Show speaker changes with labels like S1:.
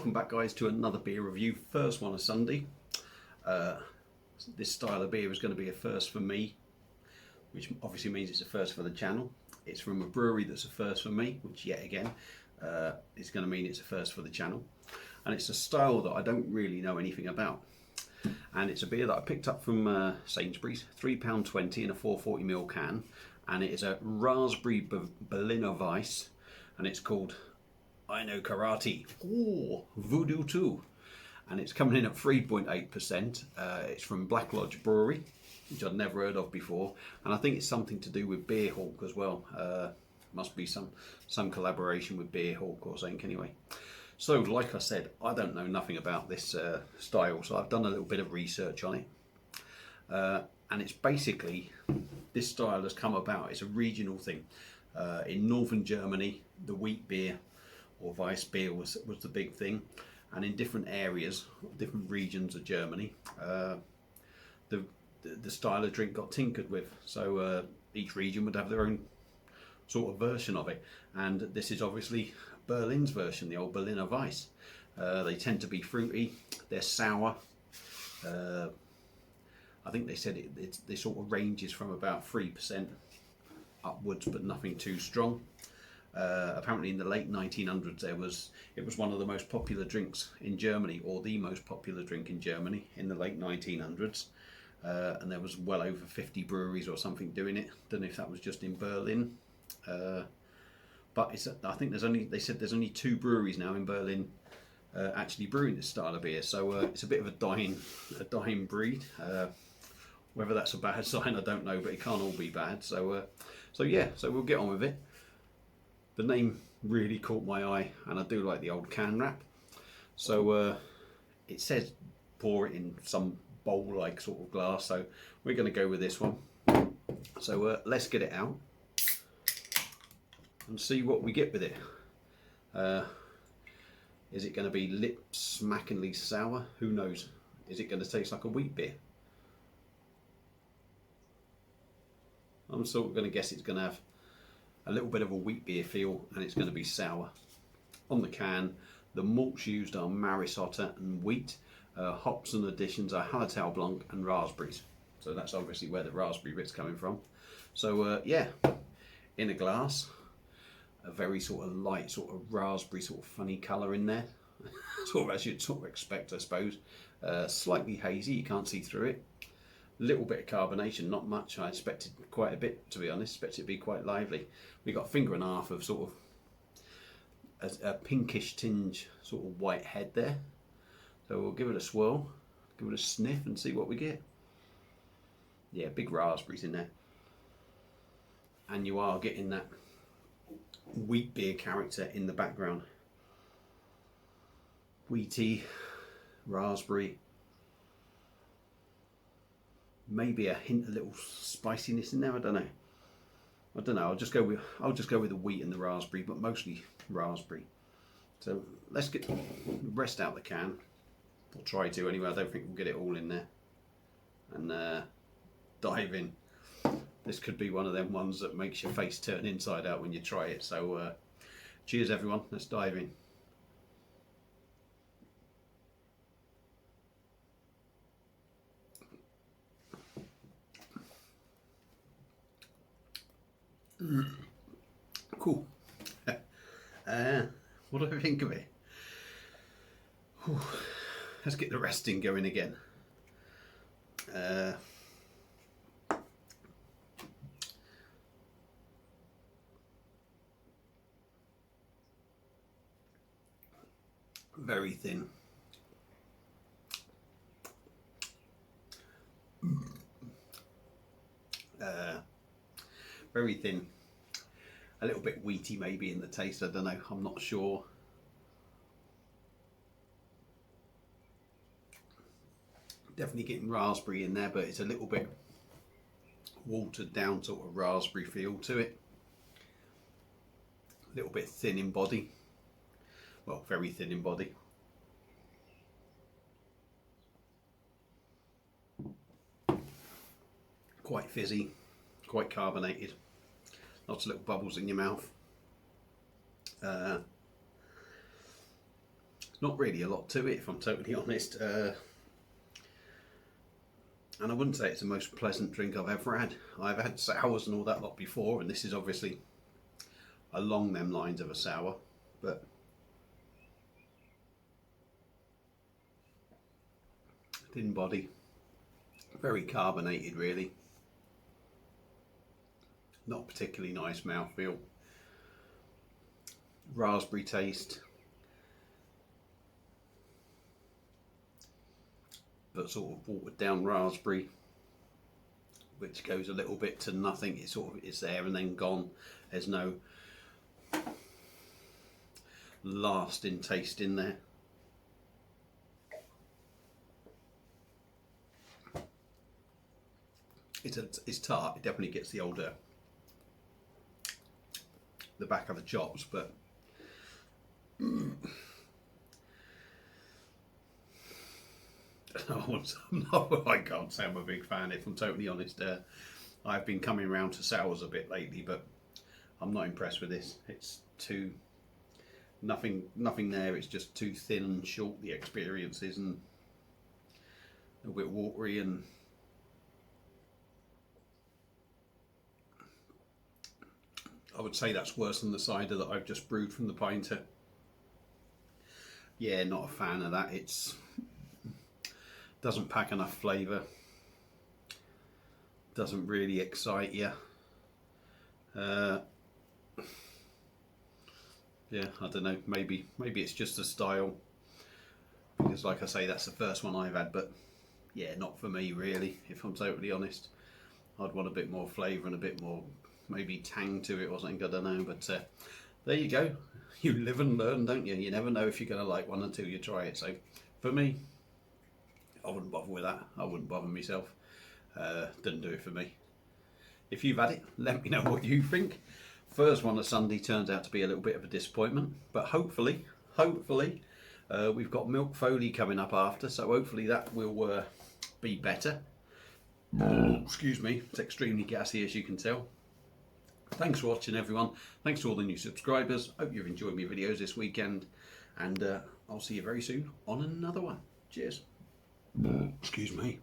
S1: Welcome back, guys, to another beer review. First one of Sunday. This style of beer is going to be a first for me, which obviously means it's a first for the channel. It's from a brewery that's a first for me, which yet again is going to mean it's a first for the channel. And it's a style that I don't really know anything about. And it's a beer that I picked up from Sainsbury's, £3.20 in a 440ml can. And it is a raspberry Berliner Weisse, and it's called I Know Karate. Oh, Voodoo 2. And it's coming in at 3.8%. It's from Black Lodge Brewery, which I'd never heard of before. And I think it's something to do with Beer Hawk as well. Must be some collaboration with Beer Hawk or something anyway. So, like I said, I don't know nothing about this style, so I've done a little bit of research on it. And it's basically, this style has come about, it's a regional thing. In northern Germany, the wheat beer or Weiss beer was the big thing. And in different areas, different regions of Germany, the style of drink got tinkered with. So each region would have their own sort of version of it. And this is obviously Berlin's version, the old Berliner Weisse. They tend to be fruity, they're sour. I think they said it sort of ranges from about 3% upwards, but nothing too strong. Apparently in the late 1900s it was one of the most popular drinks in Germany, or the most popular drink in Germany in the late 1900s. And there was well over 50 breweries or something doing it. Don't know if that was just in Berlin. But I think they said there's only 2 breweries now in Berlin actually brewing this style of beer. So it's a bit of a dying breed. Whether that's a bad sign, I don't know, but it can't all be bad. So yeah, so we'll get on with it. The name really caught my eye, and I do like the old can wrap. So it says pour it in some bowl-like sort of glass, so we're going to go with this one. So let's get it out and see what we get with it. Is it going to be lip-smackingly sour? Who knows? Is it going to taste like a wheat beer? I'm sort of going to guess it's going to have a little bit of a wheat beer feel, and it's going to be sour. On the can, the malts used are Maris Otter and wheat. Hops and additions are Hallertau Blanc and raspberries. So that's obviously where the raspberry bit's coming from. So yeah, in a glass, a very sort of light, sort of raspberry, sort of funny colour in there. Sort of as you'd sort of expect, I suppose. Slightly hazy, you can't see through it. Little bit of carbonation, not much. I expected quite a bit, to be honest. Expected it to be quite lively. We got a finger and a half of sort of a pinkish tinge, sort of white head there. So we'll give it a swirl, give it a sniff, and see what we get. Yeah, big raspberries in there, and you are getting that wheat beer character in the background. Wheaty, raspberry. Maybe a hint, a little spiciness in there. I don't know. I'll just go with the wheat and the raspberry, but mostly raspberry. So let's get the rest out of the can. We'll try to anyway. I don't think we'll get it all in there. And dive in. This could be one of them ones that makes your face turn inside out when you try it. So cheers, everyone. Let's dive in. Cool. What do I think of it? Whew. Let's get the resting going again. Very thin. Very thin. A little bit wheaty maybe in the taste, I don't know, I'm not sure. Definitely getting raspberry in there, but it's a little bit watered down sort of raspberry feel to it. A little bit thin in body. Well, very thin in body. Quite fizzy, quite carbonated. Lots of little bubbles in your mouth. Not really a lot to it, if I'm totally honest. And I wouldn't say it's the most pleasant drink I've ever had. I've had sours and all that lot before, and this is obviously along them lines of a sour, but thin body, very carbonated really. Not particularly nice mouthfeel. Raspberry taste, but sort of watered down raspberry, which goes a little bit to nothing. It sort of is there and then gone. There's no lasting taste in there. It's tart. It definitely gets the older, the back of the chops, but I can't say I'm a big fan, if I'm totally honest. I've been coming around to sours a bit lately, but I'm not impressed with this. It's too nothing there. It's just too thin and short. The experience is, and a bit watery, and I would say that's worse than the cider that I've just brewed from the pinter. Yeah, not a fan of that. It's doesn't pack enough flavour. Doesn't really excite you. Yeah, I don't know. Maybe it's just a style. Because, like I say, that's the first one I've had. But yeah, not for me really. If I'm totally honest, I'd want a bit more flavour and a bit more maybe tang to it or something. I don't know. But there you go. You live and learn, don't you? You never know if you're going to like one until you try it. So for me, I wouldn't bother with that. I wouldn't bother myself. Didn't do it for me. If you've had it, let me know what you think. First one of Sunday turns out to be a little bit of a disappointment, but hopefully, we've got milk foley coming up after, so hopefully that will be better. Excuse me, it's extremely gassy as you can tell. Thanks for watching, everyone. Thanks to all the new subscribers. Hope you've enjoyed my videos this weekend, and I'll see you very soon on another one. Cheers. Excuse me.